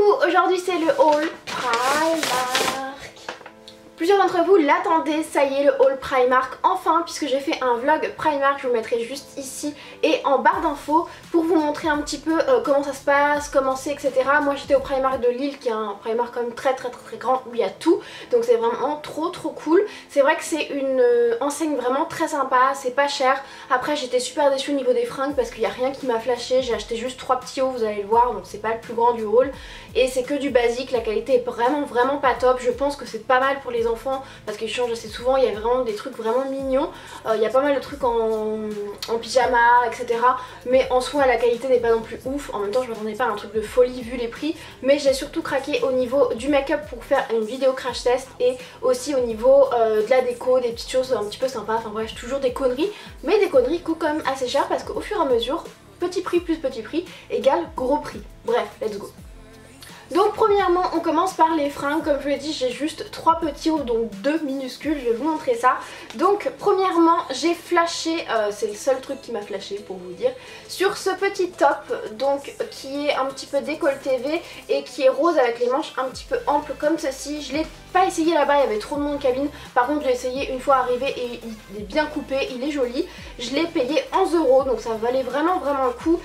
Coucou, aujourd'hui c'est le haul Primark. Plusieurs d'entre vous l'attendaient, ça y est, le haul Primark enfin, puisque j'ai fait un vlog Primark, je vous le mettrai juste ici et en barre d'infos pour vous montrer un petit peu comment ça se passe, comment c'est, etc. Moi j'étais au Primark de Lille, qui est un Primark quand même très grand, où il y a tout, donc c'est vraiment trop cool. C'est vrai que c'est une enseigne vraiment très sympa, c'est pas cher. Après j'étais super déçue au niveau des fringues parce qu'il n'y a rien qui m'a flashé, j'ai acheté juste 3 petits hauts, vous allez le voir, donc c'est pas le plus grand du haul. Et c'est que du basique, la qualité est vraiment pas top, je pense que c'est pas mal pour les enfants parce qu'ils changent assez souvent, il y a vraiment des trucs vraiment mignons, il y a pas mal de trucs en pyjama, etc. Mais en soi la qualité n'est pas non plus ouf, en même temps je m'attendais pas à un truc de folie vu les prix, mais j'ai surtout craqué au niveau du make-up pour faire une vidéo crash test et aussi au niveau de la déco, des petites choses un petit peu sympas, enfin bref toujours des conneries, mais des conneries qui coûtent quand même assez cher parce qu'au fur et à mesure, petit prix plus petit prix égale gros prix. Bref, let's go. Donc premièrement on commence par les fringues, comme je vous l'ai dit j'ai juste 3 petits hauts donc 2 minuscules, je vais vous montrer ça. Donc premièrement j'ai flashé, c'est le seul truc qui m'a flashé pour vous dire, sur ce petit top donc qui est un petit peu décolleté V et qui est rose avec les manches un petit peu amples comme ceci. Je l'ai pas essayé là-bas, il y avait trop de monde en cabine, par contre je l'ai essayé une fois arrivé et il est bien coupé, il est joli. Je l'ai payé 11 € donc ça valait vraiment le coup.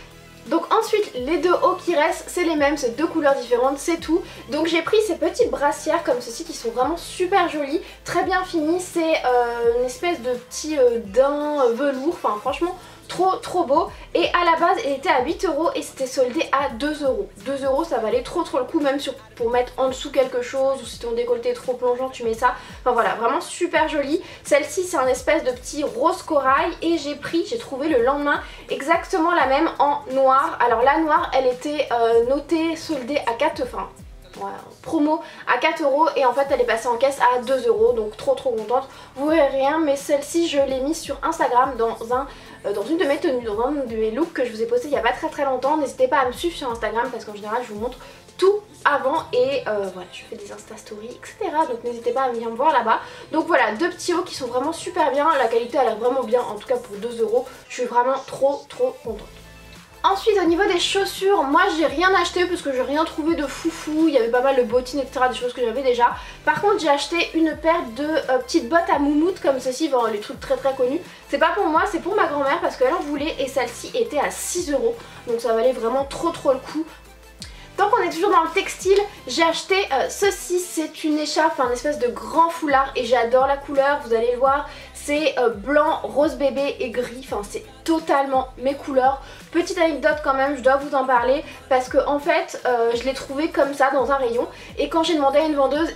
Donc ensuite les deux hauts qui restent c'est les mêmes, c'est deux couleurs différentes, c'est tout. Donc j'ai pris ces petites brassières comme ceci qui sont vraiment super jolies, très bien finies. C'est une espèce de petit daim velours, enfin franchement trop beau. Et à la base il était à 8 € et c'était soldé à 2 €. 2 € ça valait trop le coup, même pour mettre en dessous quelque chose ou si ton décolleté est trop plongeant tu mets ça. Enfin voilà, vraiment super jolie. Celle-ci c'est un espèce de petit rose corail et j'ai trouvé le lendemain exactement la même en noir. Alors la noire elle était notée soldée à 4, enfin ouais, promo à 4 € et en fait elle est passée en caisse à 2 € donc trop contente. Vous verrez rien mais celle-ci je l'ai mise sur Instagram dans une de mes tenues, dans un de mes looks que je vous ai posté il y a pas très longtemps. N'hésitez pas à me suivre sur Instagram parce qu'en général je vous montre tout avant et voilà, je fais des Insta Stories etc. Donc n'hésitez pas à venir me voir là-bas. Donc voilà, deux petits hauts qui sont vraiment super bien, la qualité a l'air vraiment bien, en tout cas pour 2 €, je suis vraiment trop contente. Ensuite au niveau des chaussures, moi j'ai rien acheté parce que j'ai rien trouvé de foufou, il y avait pas mal de bottines etc, des choses que j'avais déjà. Par contre j'ai acheté une paire de petites bottes à moumoute comme ceci, bon, les trucs très connus. C'est pas pour moi, c'est pour ma grand-mère parce qu'elle en voulait et celle-ci était à 6 €, donc ça valait vraiment trop le coup. Tant qu'on est toujours dans le textile, j'ai acheté ceci, c'est une écharpe, un espèce de grand foulard et j'adore la couleur, vous allez le voir, c'est blanc, rose bébé et gris, enfin c'est totalement mes couleurs. Petite anecdote quand même, je dois vous en parler parce que en fait je l'ai trouvé comme ça dans un rayon et quand j'ai demandé à une vendeuse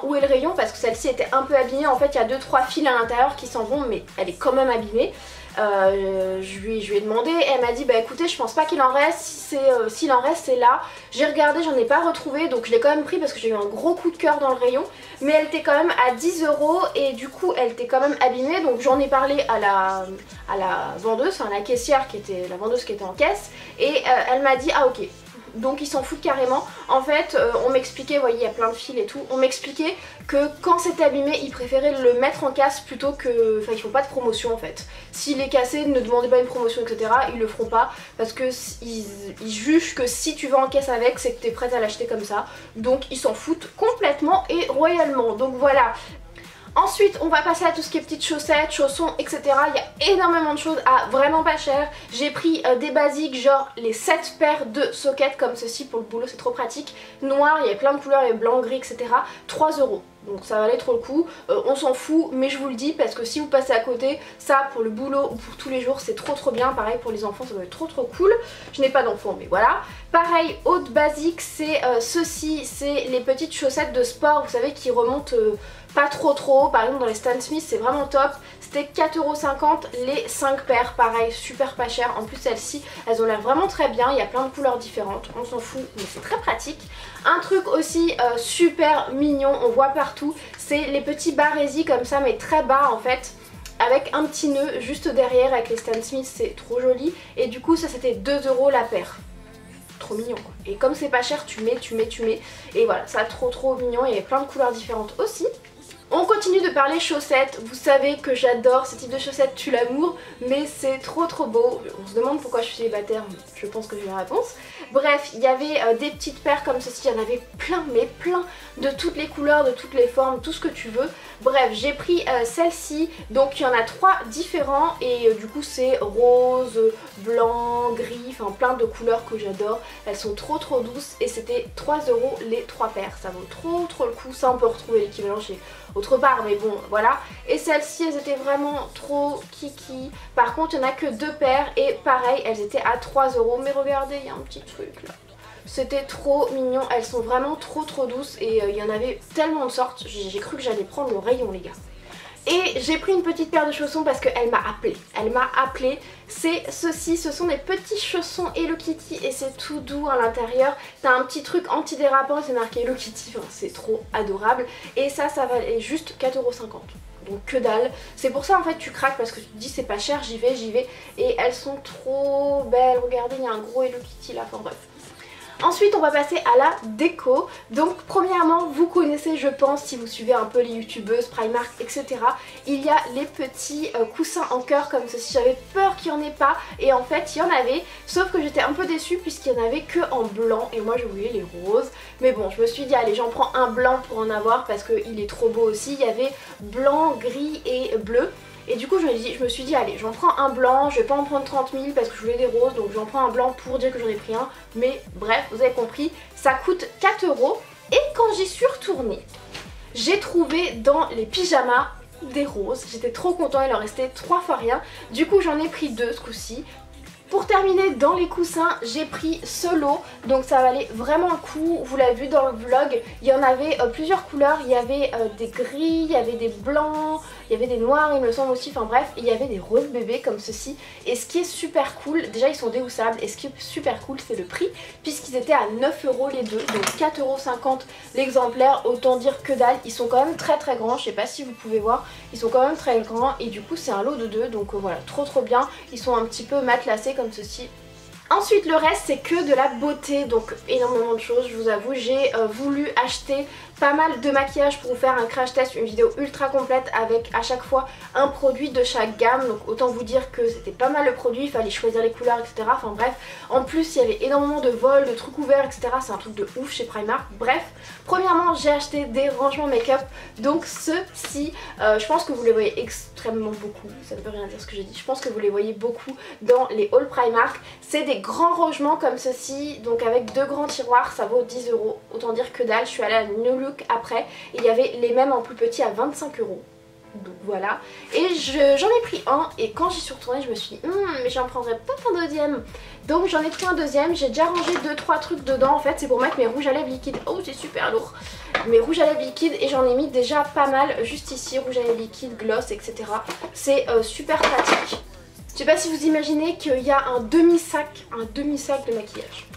où est le rayon parce que celle-ci était un peu abîmée, en fait il y a 2-3 fils à l'intérieur qui s'en vont mais elle est quand même abîmée. Je lui ai demandé et elle m'a dit bah écoutez je pense pas qu'il en reste, s'il en reste c'est là. J'ai regardé, j'en ai pas retrouvé donc je l'ai quand même pris parce que j'ai eu un gros coup de cœur dans le rayon, mais elle était quand même à 10 € et du coup elle était quand même abîmée, donc j'en ai parlé à la vendeuse, enfin la caissière qui était la vendeuse qui était en caisse et elle m'a dit ah ok. Donc ils s'en foutent carrément. En fait on m'expliquait, vous voyez il y a plein de fils et tout, on m'expliquait que quand c'était abîmé ils préféraient le mettre en casse plutôt que... Enfin ils font pas de promotion en fait. S'il est cassé, ne demandez pas une promotion etc, ils le feront pas parce que ils jugent que si tu vas en caisse avec c'est que tu es prête à l'acheter comme ça. Donc ils s'en foutent complètement et royalement. Donc voilà. Ensuite on va passer à tout ce qui est petites chaussettes, chaussons etc. Il y a énormément de choses à vraiment pas cher. J'ai pris des basiques genre les 7 paires de sockets comme ceci pour le boulot, c'est trop pratique. Noir, il y a plein de couleurs, il y a blanc, gris etc. 3 €. Donc ça valait trop le coup, on s'en fout mais je vous le dis parce que si vous passez à côté, ça pour le boulot ou pour tous les jours c'est trop bien. Pareil pour les enfants ça doit être trop cool. Je n'ai pas d'enfants mais voilà. Pareil, autre basique c'est ceci, c'est les petites chaussettes de sport vous savez qui remontent pas trop haut. Par exemple dans les Stan Smith c'est vraiment top, c'était 4,50 € les 5 paires, pareil super pas cher. En plus celles-ci elles ont l'air vraiment très bien, il y a plein de couleurs différentes, on s'en fout mais c'est très pratique. Un truc aussi super mignon, on voit partout, c'est les petits barésies comme ça mais très bas en fait, avec un petit nœud juste derrière avec les Stan Smith, c'est trop joli. Et du coup ça c'était 2 € la paire. Trop mignon quoi. Et comme c'est pas cher tu mets et voilà, ça trop mignon, il y avait plein de couleurs différentes aussi. On continue de parler chaussettes, vous savez que j'adore ce type de chaussettes tue l'amour, mais c'est trop beau. On se demande pourquoi je suis célibataire, je pense que j'ai la réponse. Bref, il y avait des petites paires comme ceci, il y en avait plein, mais plein, de toutes les couleurs, de toutes les formes, tout ce que tu veux. Bref, j'ai pris celle-ci, donc il y en a 3 différents et du coup c'est rose, blanc, gris, enfin plein de couleurs que j'adore. Elles sont trop douces et c'était 3 € les 3 paires, ça vaut trop le coup. Ça on peut retrouver l'équivalent chez autre part, mais bon voilà. Et celles-ci elles étaient vraiment trop kiki. Par contre il n'y en a que 2 paires et pareil elles étaient à 3 €, mais regardez il y a un petit truc là. C'était trop mignon, elles sont vraiment trop douces et il y en avait tellement de sortes, j'ai cru que j'allais prendre le rayon les gars. Et j'ai pris une petite paire de chaussons parce qu'elle m'a appelé, c'est ceci, ce sont des petits chaussons Hello Kitty et c'est tout doux à l'intérieur. T'as un petit truc antidérapant, c'est marqué Hello Kitty, enfin, c'est trop adorable. Et ça valait juste 4,50 €. Donc que dalle, c'est pour ça en fait tu craques parce que tu te dis c'est pas cher, j'y vais et elles sont trop belles, regardez il y a un gros Hello Kitty là, enfin bref. Ensuite on va passer à la déco. Donc premièrement vous connaissez je pense si vous suivez un peu les youtubeuses, Primark etc. Il y a les petits coussins en cœur comme ceci. J'avais peur qu'il n'y en ait pas et en fait il y en avait. Sauf que j'étais un peu déçue puisqu'il n'y en avait que en blanc et moi je voulais les roses. Mais bon je me suis dit allez j'en prends un blanc pour en avoir parce qu'il est trop beau aussi. Il y avait blanc, gris et bleu. Et du coup je me suis dit allez j'en prends un blanc, je vais pas en prendre 30 000 parce que je voulais des roses, donc j'en prends un blanc pour dire que j'en ai pris un. Mais bref vous avez compris, ça coûte 4 €. Et quand j'y suis retournée, j'ai trouvé dans les pyjamas des roses. J'étais trop contente, il en restait 3 fois rien. Du coup j'en ai pris 2 ce coup-ci. Pour terminer dans les coussins j'ai pris ce lot, donc ça valait vraiment le coup, vous l'avez vu dans le vlog, il y en avait plusieurs couleurs, il y avait des gris, il y avait des blancs, il y avait des noirs il me semble aussi, enfin bref, il y avait des roses bébés comme ceci. Et ce qui est super cool, déjà ils sont déhoussables et ce qui est super cool c'est le prix puisqu'ils étaient à 9 € les deux, donc 4,50 € l'exemplaire, autant dire que dalle. Ils sont quand même très grands, je sais pas si vous pouvez voir, ils sont quand même très grands et du coup c'est un lot de 2, donc voilà, trop bien. Ils sont un petit peu matelassés comme ceci. Ensuite le reste c'est que de la beauté, donc énormément de choses je vous avoue. J'ai voulu acheter pas mal de maquillage pour vous faire un crash test, une vidéo ultra complète avec à chaque fois un produit de chaque gamme. Donc autant vous dire que c'était pas mal le produit, il fallait choisir les couleurs etc. Enfin bref, en plus il y avait énormément de vols, de trucs ouverts etc. C'est un truc de ouf chez Primark. Bref, premièrement j'ai acheté des rangements make-up. Donc ceux-ci, je pense que vous les voyez extrêmement beaucoup, ça ne veut rien dire ce que j'ai dit. Je pense que vous les voyez beaucoup dans les hauls Primark. C'est des grands rangements comme ceci, donc avec 2 grands tiroirs, ça vaut 10 €. Autant dire que dalle, je suis allée à New Look après et il y avait les mêmes en plus petit à 25 €. Donc voilà, et j'en ai pris un et quand j'y suis retournée je me suis dit mais j'en prendrais peut-être un deuxième. Donc j'en ai pris un deuxième, j'ai déjà rangé 2-3 trucs dedans en fait, c'est pour mettre mes rouges à lèvres liquides. Oh c'est super lourd, mes rouges à lèvres liquides, et j'en ai mis déjà pas mal juste ici, rouge à lèvres liquide, gloss etc. C'est super pratique. Je sais pas si vous imaginez qu'il y a un demi-sac de maquillage.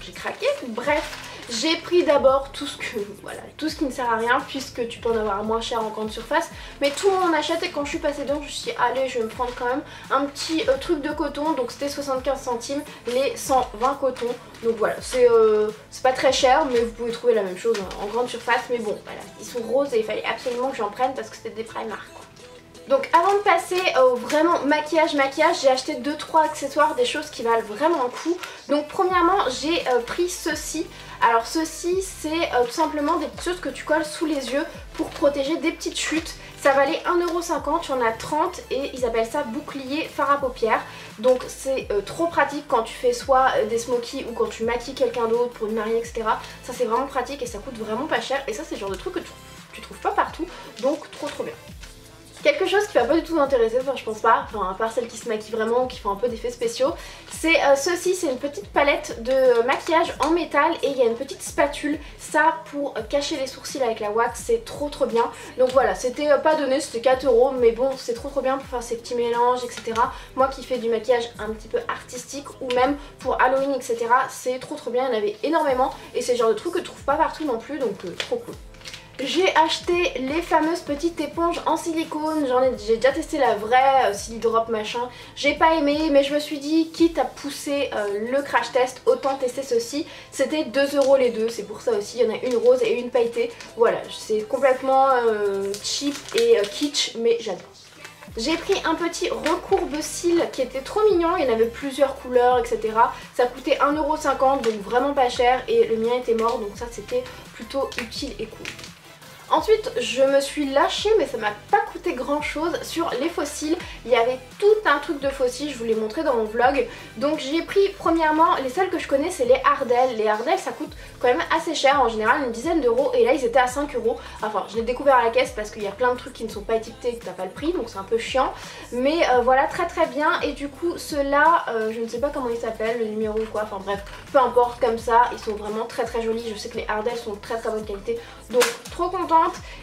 J'ai craqué, bref. J'ai pris d'abord tout ce qui ne sert à rien puisque tu peux en avoir moins cher en grande surface. Mais tout le monde en achète et quand je suis passée dedans je me suis dit allez je vais me prendre quand même un petit truc de coton. Donc c'était 75 centimes les 120 cotons. Donc voilà c'est pas très cher mais vous pouvez trouver la même chose en grande surface. Mais bon voilà, ils sont roses et il fallait absolument que j'en prenne parce que c'était des Primark. Donc avant de passer au vraiment maquillage, j'ai acheté 2-3 accessoires, des choses qui valent vraiment le coup. Donc premièrement j'ai pris ceci. Alors ceci c'est tout simplement des petites choses que tu colles sous les yeux pour protéger des petites chutes. Ça valait 1,50 €, il y en a 30 et ils appellent ça bouclier fard à paupières. Donc c'est trop pratique quand tu fais soit des smokies ou quand tu maquilles quelqu'un d'autre pour une mariée etc. Ça c'est vraiment pratique et ça coûte vraiment pas cher et ça c'est le genre de truc que tu trouves pas partout, donc trop bien. Quelque chose qui va pas du tout m'intéresser, enfin je pense pas, enfin à part celles qui se maquillent vraiment ou qui font un peu d'effets spéciaux, c'est ceci, c'est une petite palette de maquillage en métal et il y a une petite spatule, ça pour cacher les sourcils avec la wax, c'est trop bien. Donc voilà, c'était pas donné, c'était 4 € mais bon c'est trop bien pour faire ces petits mélanges etc. Moi qui fais du maquillage un petit peu artistique ou même pour Halloween etc. c'est trop bien, il y en avait énormément et c'est le genre de truc que tu trouves pas partout non plus donc trop cool. J'ai acheté les fameuses petites éponges en silicone, j'ai déjà testé la vraie Silidrop machin, j'ai pas aimé mais je me suis dit quitte à pousser le crash test autant tester ceci. C'était 2 € les deux, c'est pour ça aussi, il y en a une rose et une pailletée, voilà c'est complètement cheap et kitsch mais j'adore. J'ai pris un petit recourbe-cils qui était trop mignon, il y en avait plusieurs couleurs etc. Ça coûtait 1,50 € donc vraiment pas cher et le mien était mort donc ça c'était plutôt utile et cool. Ensuite je me suis lâchée mais ça m'a pas coûté grand chose sur les fossiles. Il y avait tout un truc de fossiles, je vous l'ai montré dans mon vlog. Donc j'ai pris premièrement, les seuls que je connais c'est les Ardell. Les Ardell ça coûte quand même assez cher en général, une dizaine d'euros et là ils étaient à 5 €. Enfin je l'ai découvert à la caisse parce qu'il y a plein de trucs qui ne sont pas étiquetés et que t'as pas le prix donc c'est un peu chiant. Mais voilà très très bien et du coup ceux-là je ne sais pas comment ils s'appellent, le numéro ou quoi, enfin bref peu importe comme ça, ils sont vraiment très très jolis. Je sais que les Ardell sont de très très bonne qualité donc trop contente.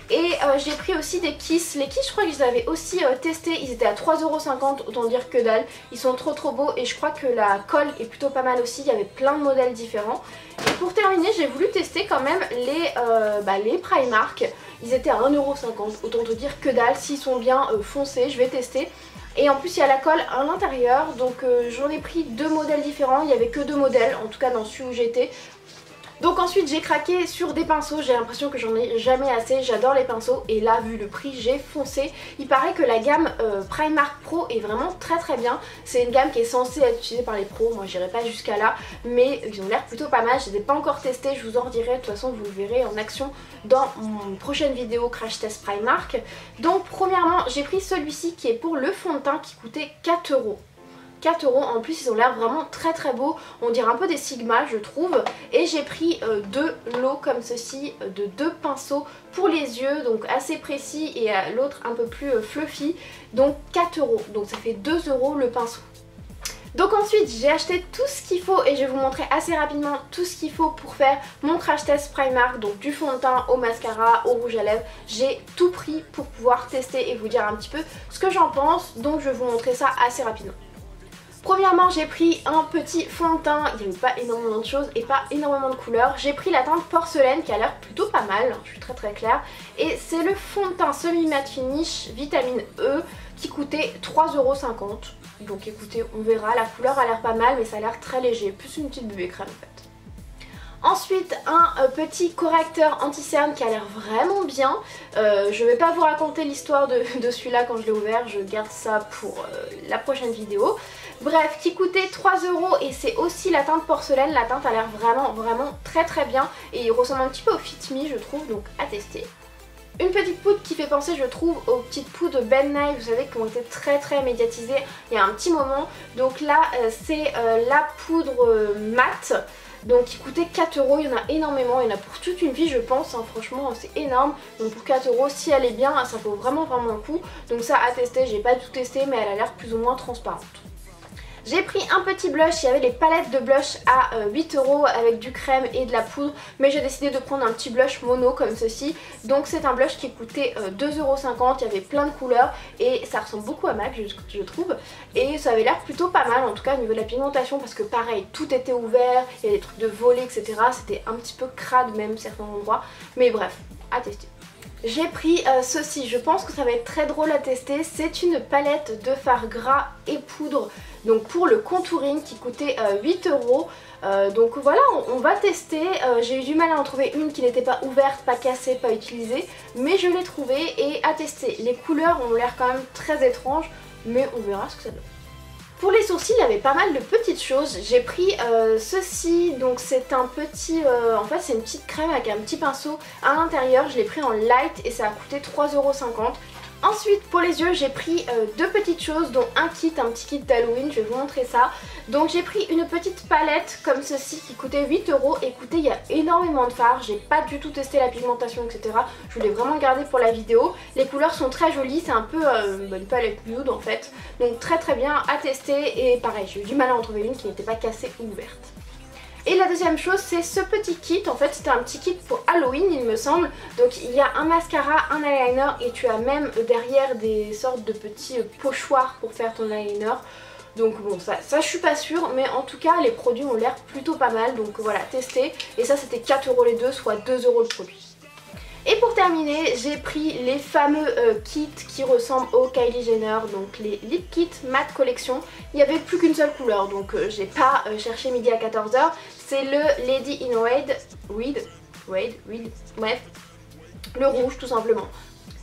Et j'ai pris aussi des Kiss. Les Kiss je crois que je les avais aussi testés, ils étaient à 3,50 €, autant dire que dalle. Ils sont trop beaux et je crois que la colle est plutôt pas mal aussi, il y avait plein de modèles différents. Et pour terminer j'ai voulu tester quand même les Primark. Ils étaient à 1,50 €, autant te dire que dalle, s'ils sont bien foncés je vais tester. Et en plus il y a la colle à l'intérieur donc j'en ai pris deux modèles différents, il n'y avait que deux modèles en tout cas dans celui où j'étais. Donc ensuite j'ai craqué sur des pinceaux, j'ai l'impression que j'en ai jamais assez, j'adore les pinceaux et là vu le prix j'ai foncé. Il paraît que la gamme Primark Pro est vraiment très bien, c'est une gamme qui est censée être utilisée par les pros, moi j'irai pas jusqu'à là mais ils ont l'air plutôt pas mal, je les ai pas encore testés, je vous en redirai, de toute façon vous le verrez en action dans mon prochaine vidéo crash test Primark. Donc premièrement j'ai pris celui-ci qui est pour le fond de teint qui coûtait 4 €. 4 €, en plus ils ont l'air vraiment très beaux, on dirait un peu des Sigma je trouve. Et j'ai pris deux lots comme ceci, de deux pinceaux pour les yeux, donc assez précis et l'autre un peu plus fluffy, donc 4 €, donc ça fait 2 € le pinceau. Donc ensuite j'ai acheté tout ce qu'il faut et je vais vous montrer assez rapidement tout ce qu'il faut pour faire mon crash test Primark, donc du fond de teint au mascara, au rouge à lèvres. J'ai tout pris pour pouvoir tester et vous dire un petit peu ce que j'en pense, donc je vais vous montrer ça assez rapidement. Premièrement j'ai pris un petit fond de teint, il n'y avait pas énormément de choses et pas énormément de couleurs. J'ai pris la teinte porcelaine qui a l'air plutôt pas mal, je suis très claire. Et c'est le fond de teint semi-matte finish vitamine E qui coûtait 3,50 €. Donc écoutez on verra, la couleur a l'air pas mal mais ça a l'air très léger, plus une petite bébé crème en fait. Ensuite un petit correcteur anti-cerne qui a l'air vraiment bien. Je vais pas vous raconter l'histoire de celui-là quand je l'ai ouvert, je garde ça pour la prochaine vidéo. Bref, qui coûtait 3 € et c'est aussi la teinte porcelaine, la teinte a l'air vraiment très bien et il ressemble un petit peu au Fit Me je trouve, donc à tester. Une petite poudre qui fait penser je trouve aux petites poudres Ben Nye, vous savez qui ont été très médiatisées il y a un petit moment. Donc là c'est la poudre mat. Donc qui coûtait 4 €, il y en a énormément, il y en a pour toute une vie je pense, hein, franchement c'est énorme. Donc pour 4 € si elle est bien ça vaut vraiment le coup. Donc ça à tester, j'ai pas tout testé mais elle a l'air plus ou moins transparente. J'ai pris un petit blush, il y avait les palettes de blush à 8 € avec du crème et de la poudre. Mais j'ai décidé de prendre un petit blush mono comme ceci. Donc c'est un blush qui coûtait 2,50 €, il y avait plein de couleurs et ça ressemble beaucoup à MAC je trouve. Et ça avait l'air plutôt pas mal en tout cas au niveau de la pigmentation parce que pareil tout était ouvert, il y a des trucs de volets etc. C'était un petit peu crade même certains endroits. Mais bref, à tester. J'ai pris ceci, je pense que ça va être très drôle à tester, c'est une palette de fard gras et poudre donc pour le contouring qui coûtait 8 €. Donc voilà on va tester, j'ai eu du mal à en trouver une qui n'était pas ouverte, pas cassée, pas utilisée, mais je l'ai trouvée et à tester. Les couleurs ont l'air quand même très étranges mais on verra ce que ça donne. Pour les sourcils, il y avait pas mal de petites choses. J'ai pris ceci, donc c'est un petit, en fait c'est une petite crème avec un petit pinceau à l'intérieur. Je l'ai pris en light et ça a coûté 3,50 €. Ensuite pour les yeux j'ai pris deux petites choses dont un kit, un petit kit d'Halloween, je vais vous montrer ça. Donc j'ai pris une petite palette comme ceci qui coûtait 8 €. Écoutez il y a énormément de fards, j'ai pas du tout testé la pigmentation etc. Je voulais vraiment le garder pour la vidéo. Les couleurs sont très jolies, c'est un peu une palette nude en fait. Donc très bien à tester et pareil j'ai eu du mal à en trouver une qui n'était pas cassée ou ouverte. Et la deuxième chose c'est ce petit kit, en fait c'était un petit kit pour Halloween il me semble. Donc il y a un mascara, un eyeliner et tu as même derrière des sortes de petits pochoirs pour faire ton eyeliner. Donc bon ça je suis pas sûre mais en tout cas les produits ont l'air plutôt pas mal donc voilà tester. Et ça c'était 4 € les deux soit 2 € le produit. Et pour terminer, j'ai pris les fameux kits qui ressemblent au Kylie Jenner, donc les Lip Kit Matte Collection. Il n'y avait plus qu'une seule couleur, donc j'ai pas cherché midi à 14h. C'est le Lady in Red, bref, le rouge tout simplement.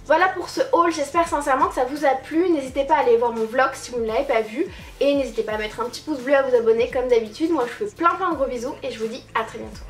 Voilà pour ce haul, j'espère sincèrement que ça vous a plu. N'hésitez pas à aller voir mon vlog si vous ne l'avez pas vu. Et n'hésitez pas à mettre un petit pouce bleu, à vous abonner comme d'habitude. Moi je vous fais plein de gros bisous et je vous dis à très bientôt.